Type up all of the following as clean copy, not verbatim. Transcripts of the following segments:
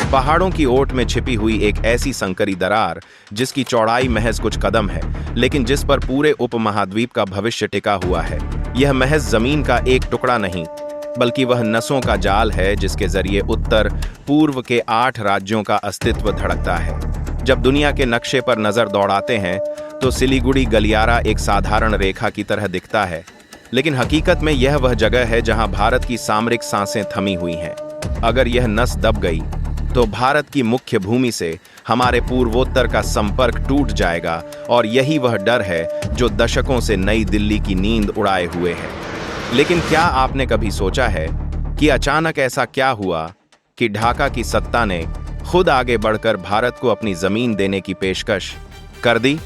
पहाड़ों की ओट में छिपी हुई एक ऐसी संकरी दरार जिसकी चौड़ाई महज कुछ कदम है, लेकिन जिस पर पूरे उपमहाद्वीप का भविष्य टिका हुआ है। यह महज जमीन का एक टुकड़ा नहीं, बल्कि वह नसों का जाल है जिसके जरिए उत्तर पूर्व के 8 राज्यों का अस्तित्व धड़कता है। जब दुनिया के नक्शे पर नजर दौड़ाते हैं तो सिलीगुड़ी गलियारा एक साधारण रेखा की तरह दिखता है, लेकिन हकीकत में यह वह जगह है जहां भारत की सामरिक सांसें थमी हुई हैं। अगर यह नस दब गई तो भारत की मुख्य भूमि से हमारे पूर्वोत्तर का संपर्क टूट जाएगा, और यही वह डर है जो दशकों से नई दिल्ली की नींद उड़ाए हुए है। लेकिन क्या आपने कभी सोचा है कि अचानक ऐसा क्या हुआ कि ढाका की सत्ता ने खुद आगे बढ़कर भारत को अपनी जमीन देने की पेशकश कर दी?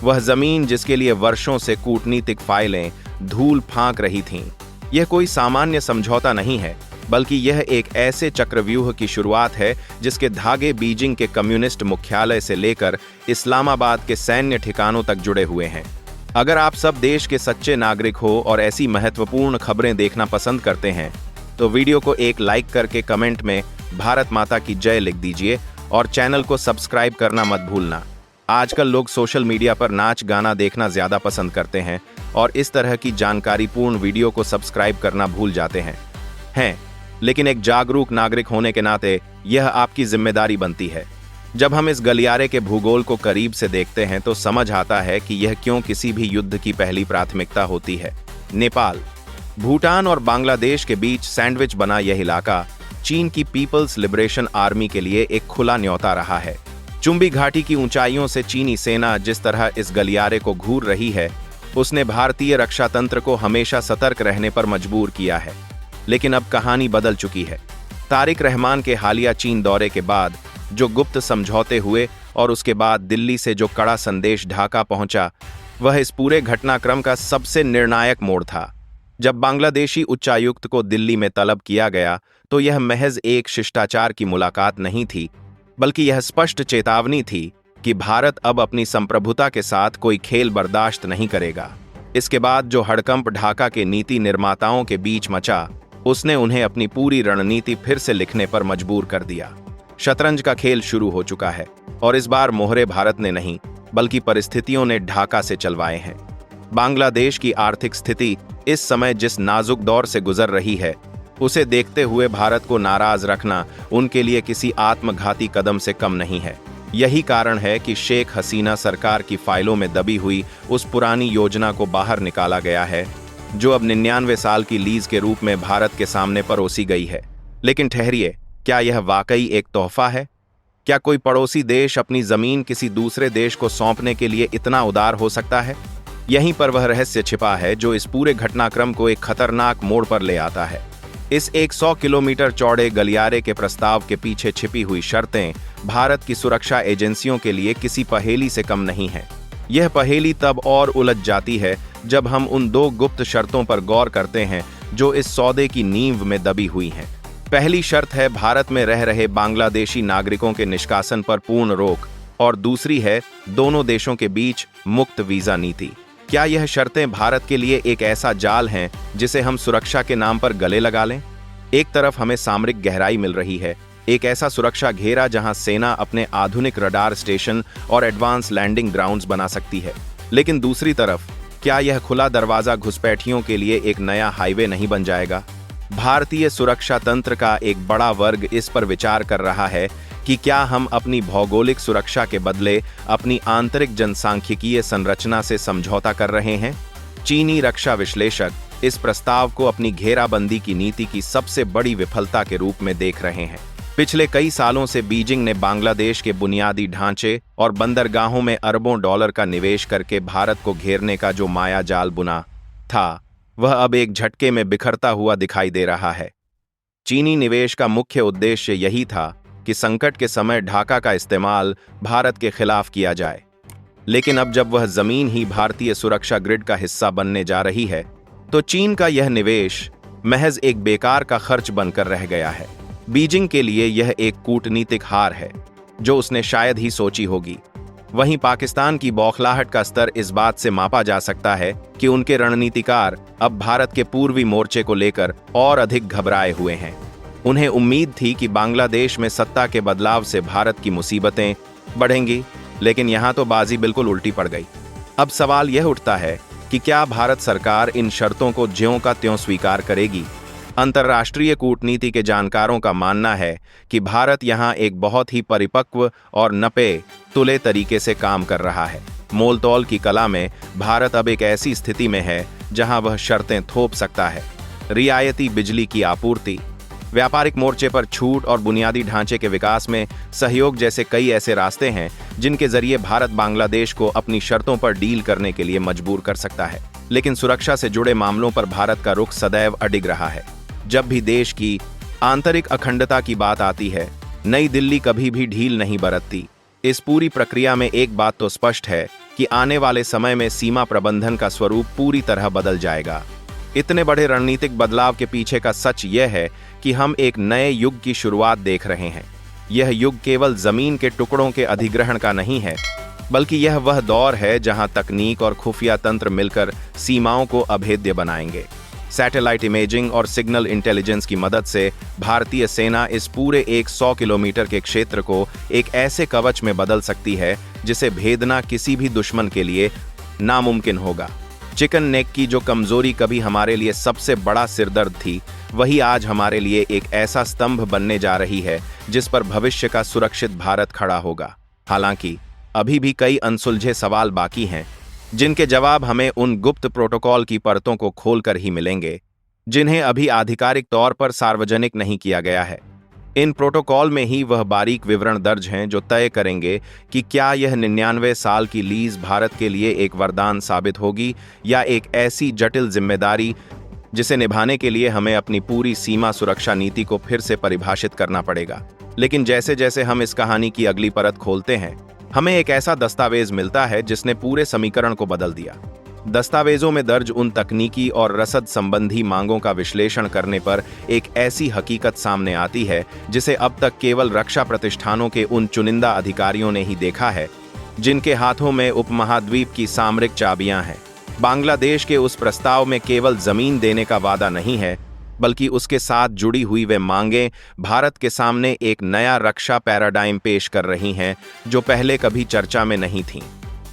वह जमीन जिसके लिए वर्षों से कूटनीतिक फाइलें धूल फांक रही थीं। यह कोई सामान्य समझौता नहीं है, बल्कि यह एक ऐसे चक्रव्यूह की शुरुआत है जिसके धागे बीजिंग के कम्युनिस्ट मुख्यालय से लेकर इस्लामाबाद के सैन्य ठिकानों तक जुड़े हुए हैं। अगर आप सब देश के सच्चे नागरिक हो और ऐसी महत्वपूर्ण खबरें देखना पसंद करते हैं तो वीडियो को एक लाइक करके कमेंट में भारत माता की जय लिख दीजिए और चैनल को सब्सक्राइब करना मत भूलना। आजकल लोग सोशल मीडिया पर नाच गाना देखना ज्यादा पसंद करते हैं और इस तरह की जानकारीपूर्ण वीडियो को सब्सक्राइब करना भूल जाते हैं। लेकिन एक जागरूक नागरिक होने के नाते यह आपकी जिम्मेदारी बनती है। जब हम इस गलियारे के भूगोल को करीब से देखते हैं तो समझ आता है कि यह क्यों किसी भी युद्ध की पहली प्राथमिकता होती है। नेपाल, भूटान और बांग्लादेश के बीच सैंडविच बना यह इलाका चीन की पीपल्स लिबरेशन आर्मी के लिए एक खुला न्योता रहा है। चुंबी घाटी की ऊंचाइयों से चीनी सेना जिस तरह इस गलियारे को घूर रही है, उसने भारतीय रक्षा तंत्र को हमेशा सतर्क रहने पर मजबूर किया है। लेकिन अब कहानी बदल चुकी है। तारिक रहमान के हालिया चीन दौरे के बाद जो गुप्त समझौते हुए और उसके बाद दिल्ली से जो कड़ा संदेश ढाका पहुंचा, वह इस पूरे घटनाक्रम का सबसे निर्णायक मोड़ था। जब बांग्लादेशी उच्चायुक्त को दिल्ली में तलब किया गया तो यह महज एक शिष्टाचार की मुलाकात नहीं थी, बल्कि यह स्पष्ट चेतावनी थी कि भारत अब अपनी संप्रभुता के साथ कोई खेल बर्दाश्त नहीं करेगा। इसके बाद जो हड़कंप ढाका के नीति निर्माताओं के बीच मचा, उसने उन्हें अपनी पूरी रणनीति फिर से लिखने पर मजबूर कर दिया। शतरंज का खेल शुरू हो चुका है और इस बार मोहरे भारत ने नहीं, बल्कि परिस्थितियों ने ढाका से चलवाए हैं। बांग्लादेश की आर्थिक स्थिति इस समय जिस नाजुक दौर से गुजर रही है, उसे देखते हुए भारत को नाराज रखना उनके लिए किसी आत्मघाती कदम से कम नहीं है। यही कारण है कि शेख हसीना सरकार की फाइलों में दबी हुई उस पुरानी योजना को बाहर निकाला गया है, जो अब 99 साल की लीज के रूप में भारत के सामने परोसी गई है। लेकिन ठहरिए, क्या यह वाकई एक तोहफा है? क्या कोई पड़ोसी देश अपनी जमीन किसी दूसरे देश को सौंपने के लिए इतना उदार हो सकता है? यहीं पर वह रहस्य छिपा है जो इस पूरे घटनाक्रम को एक खतरनाक मोड़ पर ले आता है। इस 100 किलोमीटर चौड़े गलियारे के प्रस्ताव के पीछे छिपी हुई शर्तें भारत की सुरक्षा एजेंसियों के लिए किसी पहेली से कम नहीं है। यह पहेली तब और उलझ जाती है जब हम उन 2 गुप्त शर्तों पर गौर करते हैं जो इस सौदे की नींव में दबी हुई हैं। पहली शर्त है भारत में रह रहे बांग्लादेशी नागरिकों के निष्कासन पर पूर्ण रोक, और दूसरी है दोनों देशों के बीच मुक्त वीजा नीति। क्या यह शर्तें भारत के लिए एक ऐसा जाल हैं जिसे हम सुरक्षा के नाम पर गले लगा लें? एक तरफ हमें सामरिक गहराई मिल रही है, एक ऐसा सुरक्षा घेरा जहां सेना अपने आधुनिक रडार स्टेशन और एडवांस लैंडिंग ग्राउंड्स बना सकती है, लेकिन दूसरी तरफ क्या यह खुला दरवाजा घुसपैठियों के लिए एक नया हाईवे नहीं बन जाएगा? भारतीय सुरक्षा तंत्र का एक बड़ा वर्ग इस पर विचार कर रहा है कि क्या हम अपनी भौगोलिक सुरक्षा के बदले अपनी आंतरिक जनसांख्यिकीय संरचना से समझौता कर रहे हैं। चीनी रक्षा विश्लेषक इस प्रस्ताव को अपनी घेराबंदी की नीति की सबसे बड़ी विफलता के रूप में देख रहे हैं। पिछले कई सालों से बीजिंग ने बांग्लादेश के बुनियादी ढांचे और बंदरगाहों में अरबों डॉलर का निवेश करके भारत को घेरने का जो माया जाल बुना था, वह अब एक झटके में बिखरता हुआ दिखाई दे रहा है। चीनी निवेश का मुख्य उद्देश्य यही था कि संकट के समय ढाका का इस्तेमाल भारत के खिलाफ किया जाए, लेकिन अब जब वह जमीन ही भारतीय सुरक्षा ग्रिड का हिस्सा बनने जा रही है, तो चीन का यह निवेश महज एक बेकार का खर्च बनकर रह गया है। बीजिंग के लिए यह एक कूटनीतिक हार है जो उसने शायद ही सोची होगी। वहीं पाकिस्तान की बौखलाहट का स्तर इस बात से मापा जा सकता है कि उनके रणनीतिकार अब भारत के पूर्वी मोर्चे को लेकर और अधिक घबराए हुए हैं। उन्हें उम्मीद थी कि बांग्लादेश में सत्ता के बदलाव से भारत की मुसीबतें बढ़ेंगी, लेकिन यहां तो बाजी बिल्कुल उल्टी पड़ गई। अब सवाल यह उठता है कि क्या भारत सरकार इन शर्तों को ज्यों का त्यों स्वीकार करेगी? अंतर्राष्ट्रीय कूटनीति के जानकारों का मानना है कि भारत यहां एक बहुत ही परिपक्व और नपे तुले तरीके से काम कर रहा है। मोलतोल की कला में भारत अब एक ऐसी स्थिति में है जहां वह शर्तें थोप सकता है। रियायती बिजली की आपूर्ति, व्यापारिक मोर्चे पर छूट और बुनियादी ढांचे के विकास में सहयोग जैसे कई ऐसे रास्ते हैं जिनके जरिए भारत बांग्लादेश को अपनी शर्तों पर डील करने के लिए मजबूर कर सकता है। लेकिन सुरक्षा से जुड़े मामलों पर भारत का रुख सदैव अडिग रहा है। जब भी देश की आंतरिक अखंडता की बात आती है, नई दिल्ली कभी भी ढील नहीं बरतती। इस पूरी प्रक्रिया में एक बात तो स्पष्ट है कि आने वाले समय में सीमा प्रबंधन का स्वरूप पूरी तरह बदल जाएगा। इतने बड़े रणनीतिक बदलाव के पीछे का सच यह है कि हम एक नए युग की शुरुआत देख रहे हैं। यह युग केवल जमीन के टुकड़ों के अधिग्रहण का नहीं है, बल्कि यह वह दौर है जहां तकनीक और खुफिया तंत्र मिलकर सीमाओं को अभेद्य बनाएंगे। सैटेलाइट इमेजिंग और सिग्नल इंटेलिजेंस की मदद से भारतीय सेना इस पूरे 100 किलोमीटर के क्षेत्र को एक ऐसे कवच में बदल सकती है जिसे भेदना किसी भी दुश्मन के लिए नामुमकिन होगा। चिकन नेक की जो कमजोरी कभी हमारे लिए सबसे बड़ा सिरदर्द थी, वही आज हमारे लिए एक ऐसा स्तंभ बनने जा रही है जिस पर भविष्य का सुरक्षित भारत खड़ा होगा। हालांकि अभी भी कई अनसुलझे सवाल बाकी हैं, जिनके जवाब हमें उन गुप्त प्रोटोकॉल की परतों को खोलकर ही मिलेंगे जिन्हें अभी आधिकारिक तौर पर सार्वजनिक नहीं किया गया है। इन प्रोटोकॉल में ही वह बारीक विवरण दर्ज हैं जो तय करेंगे कि क्या यह 99 साल की लीज भारत के लिए एक वरदान साबित होगी या एक ऐसी जटिल जिम्मेदारी जिसे निभाने के लिए हमें अपनी पूरी सीमा सुरक्षा नीति को फिर से परिभाषित करना पड़ेगा। लेकिन जैसे जैसे हम इस कहानी की अगली परत खोलते हैं, हमें एक ऐसा दस्तावेज मिलता है जिसने पूरे समीकरण को बदल दिया। दस्तावेजों में दर्ज उन तकनीकी और रसद संबंधी मांगों का विश्लेषण करने पर एक ऐसी हकीकत सामने आती है जिसे अब तक केवल रक्षा प्रतिष्ठानों के उन चुनिंदा अधिकारियों ने ही देखा है जिनके हाथों में उपमहाद्वीप की सामरिक चाबियां हैं। बांग्लादेश के उस प्रस्ताव में केवल जमीन देने का वादा नहीं है, बल्कि उसके साथ जुड़ी हुई वे मांगें भारत के सामने एक नया रक्षा पैराडाइम पेश कर रही हैं जो पहले कभी चर्चा में नहीं थीं।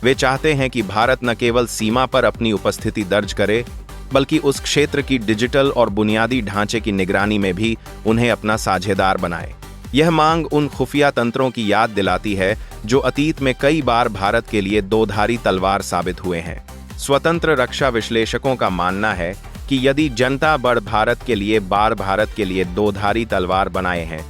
वे चाहते हैं कि भारत न केवल सीमा पर अपनी उपस्थिति दर्ज करे, बल्कि उस क्षेत्र की डिजिटल और बुनियादी ढांचे की निगरानी में भी उन्हें अपना साझेदार बनाए। यह मांग उन खुफिया तंत्रों की याद दिलाती है जो अतीत में कई बार भारत के लिए दोधारी तलवार साबित हुए हैं। स्वतंत्र रक्षा विश्लेषकों का मानना है कि यदि जनता बड़ भारत के लिए दोधारी तलवार बनाए हैं,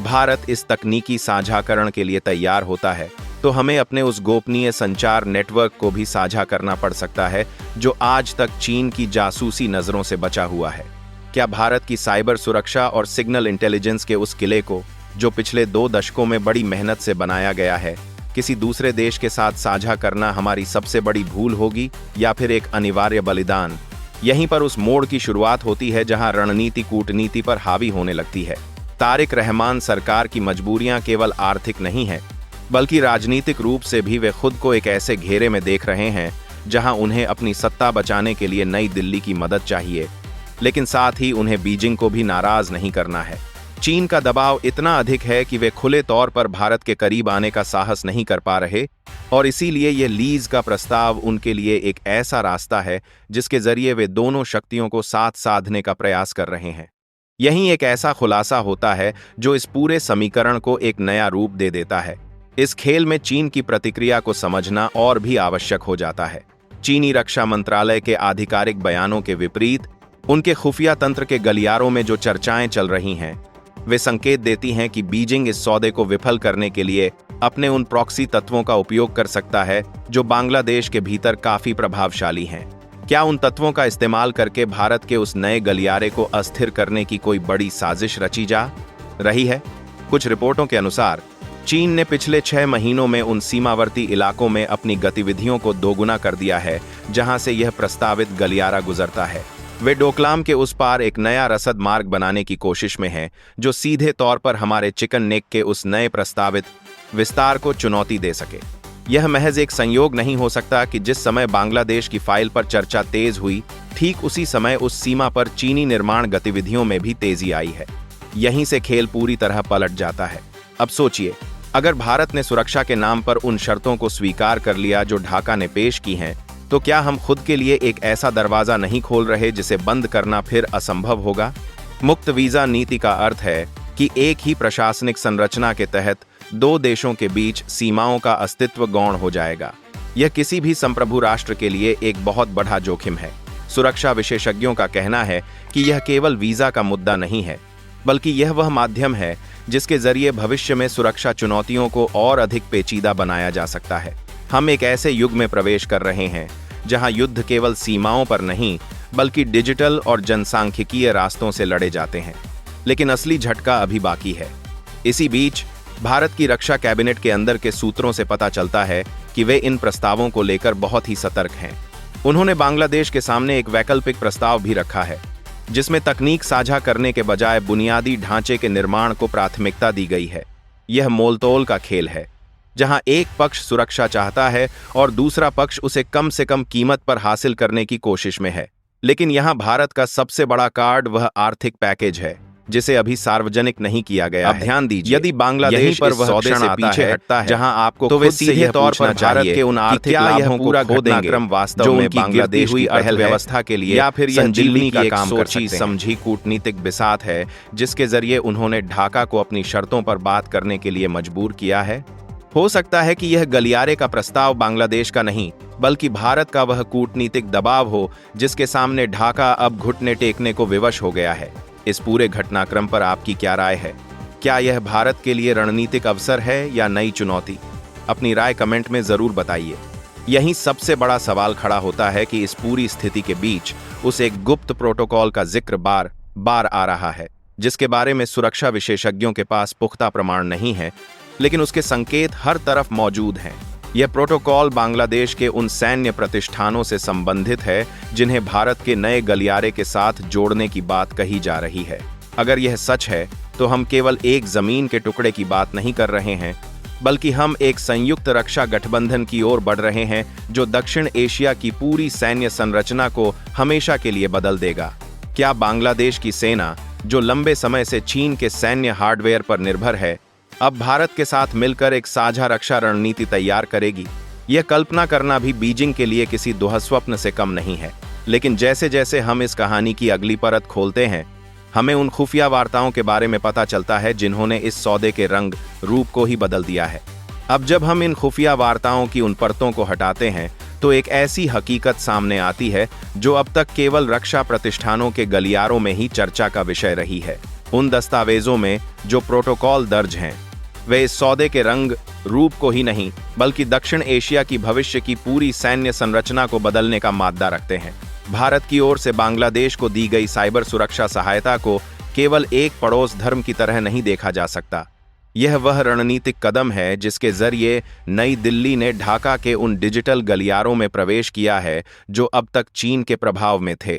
भारत इस तकनीकी साझाकरण के लिए तैयार होता है, तो हमें अपने उस गोपनीय संचार नेटवर्क को भी साझा करना पड़ सकता है जो आज तक चीन की जासूसी नजरों से बचा हुआ है। क्या भारत की साइबर सुरक्षा और सिग्नल इंटेलिजेंस के उस किले को, जो पिछले 2 दशकों में बड़ी मेहनत से बनाया गया है, किसी दूसरे देश के साथ साझा करना हमारी सबसे बड़ी भूल होगी या फिर एक अनिवार्य बलिदान? यहीं पर उस मोड़ की शुरुआत होती है जहां रणनीति कूटनीति पर हावी होने लगती है। तारिक रहमान सरकार की मजबूरियां केवल आर्थिक नहीं है, बल्कि राजनीतिक रूप से भी वे खुद को एक ऐसे घेरे में देख रहे हैं जहां उन्हें अपनी सत्ता बचाने के लिए नई दिल्ली की मदद चाहिए, लेकिन साथ ही उन्हें बीजिंग को भी नाराज नहीं करना है। चीन का दबाव इतना अधिक है कि वे खुले तौर पर भारत के करीब आने का साहस नहीं कर पा रहे, और इसीलिए यह लीज का प्रस्ताव उनके लिए एक ऐसा रास्ता है जिसके जरिए वे दोनों शक्तियों को साथ साधने का प्रयास कर रहे हैं। यही एक ऐसा खुलासा होता है जो इस पूरे समीकरण को एक नया रूप दे देता है। इस खेल में चीन की प्रतिक्रिया को समझना और भी आवश्यक हो जाता है। चीनी रक्षा मंत्रालय के आधिकारिक बयानों के विपरीत उनके खुफिया तंत्र के गलियारों में जो चर्चाएं चल रही हैं, वे संकेत देती हैं कि बीजिंग इस सौदे को विफल करने के लिए अपने उन प्रॉक्सी तत्वों का उपयोग कर सकता है जो बांग्लादेश के भीतर काफी प्रभावशाली हैं। क्या उन तत्वों का इस्तेमाल करके भारत के उस नए गलियारे को अस्थिर करने की कोई बड़ी साजिश रची जा रही है? कुछ रिपोर्टों के अनुसार चीन ने पिछले 6 महीनों में उन सीमावर्ती इलाकों में अपनी गतिविधियों को दोगुना कर दिया है जहां से यह प्रस्तावित गलियारा गुजरता है। वे डोकलाम के उस पार एक नया रसद मार्ग बनाने की कोशिश में हैं, जो सीधे तौर पर हमारे चिकन नेक के उस नए प्रस्तावित विस्तार को चुनौती दे सके। यह महज एक संयोग नहीं हो सकता कि जिस समय बांग्लादेश की फाइल पर चर्चा तेज हुई, ठीक उसी समय उस सीमा पर चीनी निर्माण गतिविधियों में भी तेजी आई है। यहीं से खेल पूरी तरह पलट जाता है। अब सोचिए, अगर भारत ने सुरक्षा के नाम पर उन शर्तों को स्वीकार कर लिया जो ढाका ने पेश की हैं, तो क्या हम खुद के लिए एक ऐसा दरवाजा नहीं खोल रहे जिसे बंद करना फिर असंभव होगा? मुक्त वीजा नीति का अर्थ है कि एक ही प्रशासनिक संरचना के तहत दो देशों के बीच सीमाओं का अस्तित्व गौण हो जाएगा। यह किसी भी संप्रभु राष्ट्र के लिए एक बहुत बड़ा जोखिम है। सुरक्षा विशेषज्ञों का कहना है कि यह केवल वीजा का मुद्दा नहीं है, बल्कि यह वह माध्यम है जिसके जरिए भविष्य में सुरक्षा चुनौतियों को और अधिक पेचीदा बनाया जा सकता है। हम एक ऐसे युग में प्रवेश कर रहे हैं जहां युद्ध केवल सीमाओं पर नहीं, बल्कि डिजिटल और जनसांख्यिकीय रास्तों से लड़े जाते हैं। लेकिन असली झटका अभी बाकी है। इसी बीच भारत की रक्षा कैबिनेट के अंदर के सूत्रों से पता चलता है कि वे इन प्रस्तावों को लेकर बहुत ही सतर्क हैं। उन्होंने बांग्लादेश के सामने एक वैकल्पिक प्रस्ताव भी रखा है, जिसमें तकनीक साझा करने के बजाय बुनियादी ढांचे के निर्माण को प्राथमिकता दी गई है। यह मोलतोल का खेल है, जहां एक पक्ष सुरक्षा चाहता है और दूसरा पक्ष उसे कम से कम कीमत पर हासिल करने की कोशिश में है। लेकिन यहां भारत का सबसे बड़ा कार्ड वह आर्थिक पैकेज है जिसे अभी सार्वजनिक नहीं किया गया है। ध्यान दीजिए, यदि बांग्लादेश पर वह सौदे से पीछे हटता है जहां आपको तो वे सीधे तौर पर भारत के उन आर्थिक लाभों को पूरा घटनाक्रम वास्तव में बांग्लादेश हुई अर्थव्यवस्था के लिए या फिर संजीवनी का काम कर सकते हैं। समझी कूटनीतिक बिसात है जिसके जरिए उन्होंने ढाका को अपनी शर्तों पर बात करने के लिए मजबूर किया है। हो सकता है कि यह गलियारे का प्रस्ताव बांग्लादेश का नहीं, बल्कि भारत का वह कूटनीतिक दबाव हो जिसके सामने ढाका अब घुटने टेकने को विवश हो गया है। इस पूरे घटनाक्रम पर आपकी क्या राय है? क्या यह भारत के लिए रणनीतिक अवसर है या नई चुनौती? अपनी राय कमेंट में जरूर बताइए। यहीं सबसे बड़ा सवाल खड़ा होता है कि इस पूरी स्थिति के बीच उस एक गुप्त प्रोटोकॉल का जिक्र बार बार आ रहा है, जिसके बारे में सुरक्षा विशेषज्ञों के पास पुख्ता प्रमाण नहीं है, लेकिन उसके संकेत हर तरफ मौजूद हैं। यह प्रोटोकॉल बांग्लादेश के उन सैन्य प्रतिष्ठानों से संबंधित है जिन्हें भारत के नए गलियारे के साथ जोड़ने की बात कही जा रही है। अगर यह सच है तो हम केवल एक जमीन के टुकड़े की बात नहीं कर रहे हैं, बल्कि हम एक संयुक्त रक्षा गठबंधन की ओर बढ़ रहे हैं जो दक्षिण एशिया की पूरी सैन्य संरचना को हमेशा के लिए बदल देगा। क्या बांग्लादेश की सेना, जो लंबे समय से चीन के सैन्य हार्डवेयर पर निर्भर है, अब भारत के साथ मिलकर एक साझा रक्षा रणनीति तैयार करेगी? यह कल्पना करना भी बीजिंग के लिए किसी दुःस्वप्न से कम नहीं है। लेकिन जैसे जैसे हम इस कहानी की अगली परत खोलते हैं, हमें उन खुफिया वार्ताओं के बारे में पता चलता है जिन्होंने इस सौदे के रंग रूप को ही बदल दिया है। अब जब हम इन खुफिया वार्ताओं की उन परतों को हटाते हैं तो एक ऐसी हकीकत सामने आती है जो अब तक केवल रक्षा प्रतिष्ठानों के गलियारों में ही चर्चा का विषय रही है। उन दस्तावेजों में जो प्रोटोकॉल दर्ज हैं, वे इस सौदे के रंग रूप को ही नहीं, बल्कि दक्षिण एशिया की भविष्य की पूरी सैन्य संरचना को बदलने का मादा रखते हैं। भारत की ओर से बांग्लादेश को दी गई साइबर सुरक्षा सहायता को केवल एक पड़ोस धर्म की तरह नहीं देखा जा सकता। यह वह रणनीतिक कदम है जिसके जरिए नई दिल्ली ने ढाका के उन डिजिटल गलियारों में प्रवेश किया है जो अब तक चीन के प्रभाव में थे।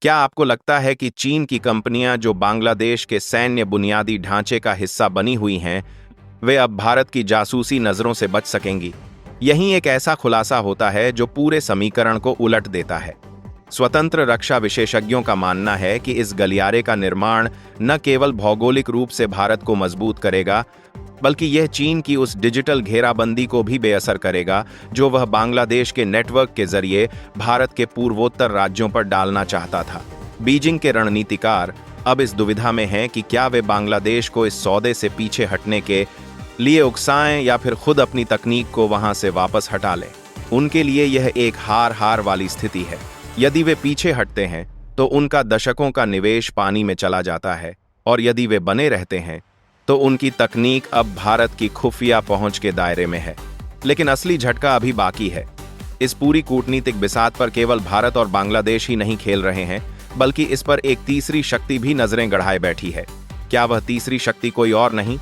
क्या आपको लगता है कि चीन की कंपनियां जो बांग्लादेश के सैन्य बुनियादी ढांचे का हिस्सा बनी हुई हैं, वे अब भारत की जासूसी नजरों से बच सकेंगी? यही एक ऐसा खुलासा होता है जो पूरे समीकरण को उलट देता है। स्वतंत्र रक्षा विशेषज्ञों का मानना है कि इस गलियारे का निर्माण न केवल भौगोलिक रूप से भारत को मजबूत करेगा, बल्कि यह चीन की उस डिजिटल घेराबंदी को भी बेअसर करेगा जो वह बांग्लादेश के नेटवर्क के जरिए भारत के पूर्वोत्तर राज्यों पर डालना चाहता था। बीजिंग के रणनीतिकार अब इस दुविधा में हैं कि क्या वे बांग्लादेश को इस सौदे से पीछे हटने के लिए उकसाएं या फिर खुद अपनी तकनीक को वहां से वापस हटा लें। उनके लिए यह एक हार-हार वाली स्थिति है। यदि वे पीछे हटते हैं तो उनका दशकों का निवेश पानी में चला जाता है, और यदि वे बने रहते हैं तो उनकी तकनीक अब भारत की खुफिया पहुंच के दायरे में है। लेकिन असली झटका अभी बाकी है। इस पूरी कूटनीतिक बिसात पर केवल भारत और बांग्लादेश ही नहीं खेल रहे हैं, बल्कि इस पर एक तीसरी शक्ति भी नजरें गड़ाए बैठी है। क्या वह तीसरी शक्ति कोई और नहीं,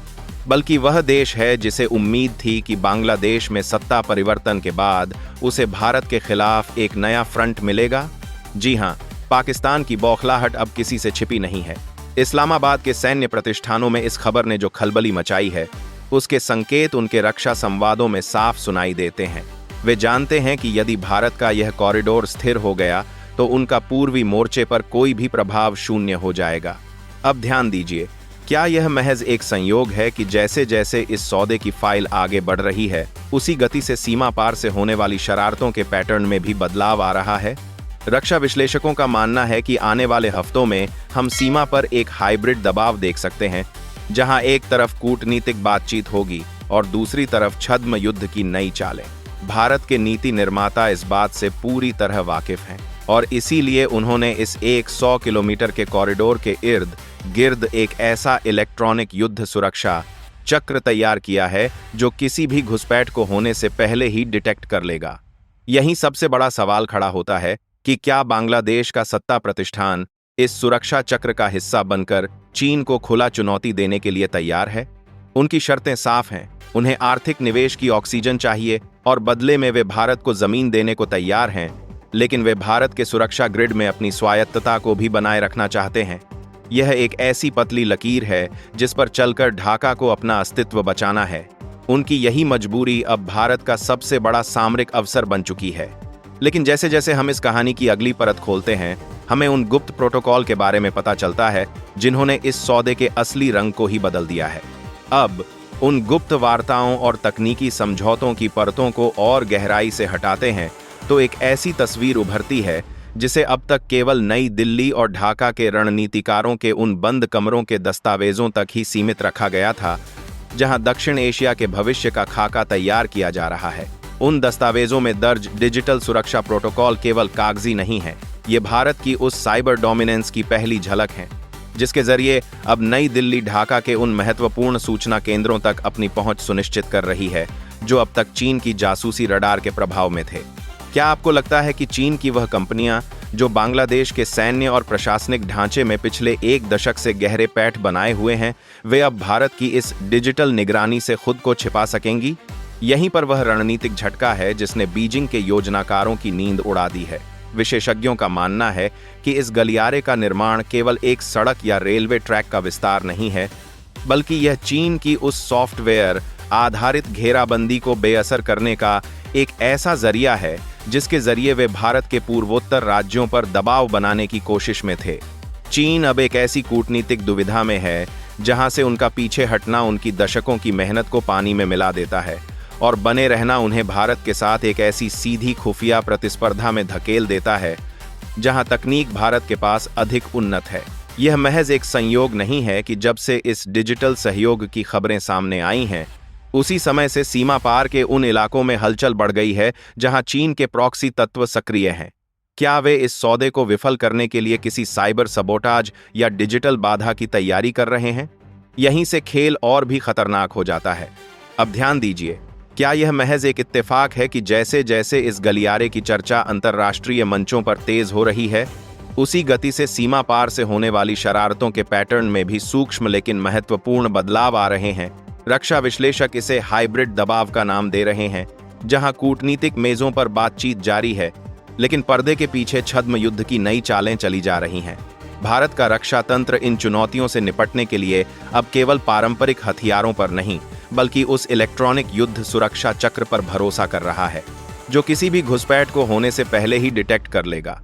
बल्कि वह देश है जिसे उम्मीद थी कि बांग्लादेश में सत्ता परिवर्तन के बाद उसे भारत के खिलाफ एक नया फ्रंट मिलेगा? जी हां, पाकिस्तान की बौखलाहट अब किसी से छिपी नहीं है। इस्लामाबाद के सैन्य प्रतिष्ठानों में इस खबर ने जो खलबली मचाई है, उसके संकेत उनके रक्षा संवादों में साफ सुनाई देते हैं। वे जानते हैं कि यदि भारत का यह कॉरिडोर स्थिर हो गया तो उनका पूर्वी मोर्चे पर कोई भी प्रभाव शून्य हो जाएगा। अब ध्यान दीजिए, क्या यह महज एक संयोग है कि जैसे जैसे इस सौदे की फाइल आगे बढ़ रही है, उसी गति से सीमा पार से होने वाली शरारतों के पैटर्न में भी बदलाव आ रहा है? रक्षा विश्लेषकों का मानना है कि आने वाले हफ्तों में हम सीमा पर एक हाइब्रिड दबाव देख सकते हैं, जहां एक तरफ कूटनीतिक बातचीत होगी और दूसरी तरफ छद्म युद्ध की नई चालें। भारत के नीति निर्माता इस बात से पूरी तरह वाकिफ हैं और इसीलिए उन्होंने इस 100 किलोमीटर के कॉरिडोर के इर्द गिर्द एक ऐसा इलेक्ट्रॉनिक युद्ध सुरक्षा चक्र तैयार किया है जो किसी भी घुसपैठ को होने से पहले ही डिटेक्ट कर लेगा। यहीं सबसे बड़ा सवाल खड़ा होता है कि क्या बांग्लादेश का सत्ता प्रतिष्ठान इस सुरक्षा चक्र का हिस्सा बनकर चीन को खुला चुनौती देने के लिए तैयार है? उनकी शर्तें साफ हैं। उन्हें आर्थिक निवेश की ऑक्सीजन चाहिए और बदले में वे भारत को जमीन देने को तैयार हैं, लेकिन वे भारत के सुरक्षा ग्रिड में अपनी स्वायत्तता को भी बनाए रखना चाहते हैं। यह एक ऐसी पतली लकीर है जिस पर चलकर ढाका को अपना अस्तित्व बचाना है। उनकी यही मजबूरी अब भारत का सबसे बड़ा सामरिक अवसर बन चुकी है। लेकिन जैसे जैसे हम इस कहानी की अगली परत खोलते हैं, हमें उन गुप्त प्रोटोकॉल के बारे में पता चलता है जिन्होंने इस सौदे के असली रंग को ही बदल दिया है। अब उन गुप्त वार्ताओं और तकनीकी समझौतों की परतों को और गहराई से हटाते हैं तो एक ऐसी तस्वीर उभरती है जिसे अब तक केवल नई दिल्ली और ढाका के रणनीतिकारों के उन बंद कमरों के दस्तावेजों तक ही सीमित रखा गया था, जहां दक्षिण एशिया के भविष्य का खाका तैयार किया जा रहा है। उन दस्तावेजों में दर्ज डिजिटल सुरक्षा प्रोटोकॉल केवल कागजी नहीं है, ये भारत की उस साइबर डोमिनेंस की पहली झलक है जिसके जरिए अब नई दिल्ली ढाका के उन महत्वपूर्ण सूचना केंद्रों तक अपनी पहुंच सुनिश्चित कर रही है जो अब तक चीन की जासूसी रडार के प्रभाव में थे। क्या आपको लगता है कि चीन की वह कंपनियां जो बांग्लादेश के सैन्य और प्रशासनिक ढांचे में पिछले एक दशक से गहरे पैठ बनाए हुए हैं, वे अब भारत की इस डिजिटल निगरानी से खुद को छिपा सकेंगी? यहीं पर वह रणनीतिक झटका है जिसने बीजिंग के योजनाकारों की नींद उड़ा दी है। विशेषज्ञों का मानना है कि इस गलियारे का निर्माण केवल एक सड़क या रेलवे ट्रैक का विस्तार नहीं है, बल्कि यह चीन की उस सॉफ्टवेयर आधारित घेराबंदी को बेअसर करने का एक ऐसा जरिया है जिसके जरिए वे भारत के पूर्वोत्तर राज्यों पर दबाव बनाने की कोशिश में थे। चीन अब एक ऐसी कूटनीतिक दुविधा में है जहां से उनका पीछे हटना उनकी दशकों की मेहनत को पानी में मिला देता है और बने रहना उन्हें भारत के साथ एक ऐसी सीधी खुफिया प्रतिस्पर्धा में धकेल देता है जहां तकनीक भारत के पास अधिक उन्नत है। यह महज एक संयोग नहीं है कि जब से इस डिजिटल सहयोग की खबरें सामने आई हैं, उसी समय से सीमा पार के उन इलाकों में हलचल बढ़ गई है जहां चीन के प्रॉक्सी तत्व सक्रिय हैं। क्या वे इस सौदे को विफल करने के लिए किसी साइबर सबोटाज या डिजिटल बाधा की तैयारी कर रहे हैं? यहीं से खेल और भी खतरनाक हो जाता है। अब ध्यान दीजिए, क्या यह महज एक इत्तेफाक है कि जैसे जैसे इस गलियारे की चर्चा अंतर्राष्ट्रीय मंचों पर तेज हो रही है, उसी गति से सीमा पार से होने वाली शरारतों के पैटर्न में भी सूक्ष्म लेकिन महत्वपूर्ण बदलाव आ रहे हैं? रक्षा विश्लेषक इसे हाइब्रिड दबाव का नाम दे रहे हैं, जहां कूटनीतिक मेजों पर बातचीत जारी है लेकिन पर्दे के पीछे छद्म युद्ध की नई चालें चली जा रही हैं। भारत का रक्षा तंत्र इन चुनौतियों से निपटने के लिए अब केवल पारंपरिक हथियारों पर नहीं, बल्कि उस इलेक्ट्रॉनिक युद्ध सुरक्षा चक्र पर भरोसा कर रहा है जो किसी भी घुसपैठ को होने से पहले ही डिटेक्ट कर लेगा।